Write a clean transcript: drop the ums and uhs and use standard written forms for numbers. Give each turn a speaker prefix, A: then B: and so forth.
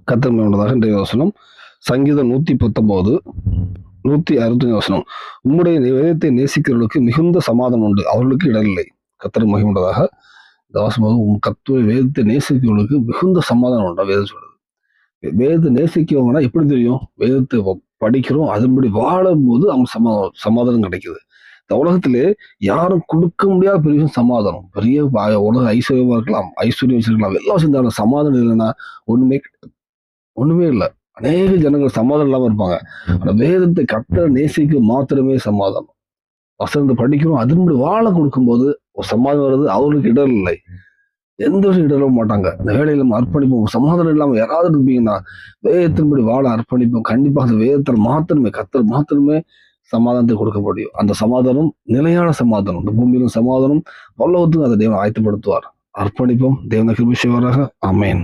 A: கர்த்தர் மகிமையுள்ளதாக. இன்றைய வசனம் சங்கீதம் 119 165 வசனம். உம்முடைய வேதத்தை நேசிக்கிறவர்களுக்கு மிகுந்த சமாதானம் உண்டு, அவர்களுக்கு இடரில்லை. கர்த்தர் மகிமையுள்ளதாக. இந்த வசனம் கர்த்தருடைய வேதத்தை நேசிக்கிறவர்களுக்கு மிகுந்த சமாதானம் உண்டா வேதம் சொல்லுது. வேதத்தை நேசிக்கிறவங்கன்னா எப்படி தெரியும்? வேதத்தை படிக்கிறோம், அதன்படி வாழும்போது அவங்க சமாதானம் கிடைக்குது. இந்த உலகத்திலே யாரும் கொடுக்க முடியாத பெரிய சமாதானம், பெரிய உலக ஐஸ்வர்யமா இருக்கலாம், ஐஸ்வர்யம் வச்சிருக்கலாம், எல்லாம் செஞ்சாங்க, சமாதானம் இல்லைன்னா ஒண்ணுமே இல்லை. அநேக ஜனங்கள் சமாதானம் இல்லாம இருப்பாங்க. ஆனா வேதத்தை கர்த்தரை நேசிக்க மாத்திரமே சமாதானம். வசனத்தை படிக்கிறோம், அதன்படி வாழ கொடுக்கும்போது ஒரு சமாதானம் வருது. அவர்களுக்கு இடர் இல்லை, எந்த ஒரு இடரும் மாட்டாங்க. இந்த வேலையில நம்ம அர்ப்பணிப்போம். சமாதானம் இல்லாம யாராவது இருப்பீங்கன்னா வேதத்தின்படி வாழ அர்ப்பணிப்போம். கண்டிப்பாக அந்த வேதத்தில் மாத்திரமே கர்த்தர் மாத்திரமே சமாதானத்தை கொடுக்க முடியும். அந்த சமாதானம் நிலையான சமாதானம், இந்த பூமியிலும் சமாதானம், பரலோகத்துக்கும் அதை தேவன் ஆயத்தப்படுத்துவார். அர்ப்பணிப்போம். தேவனை கிருபை செய்வாராக. ஆமென்.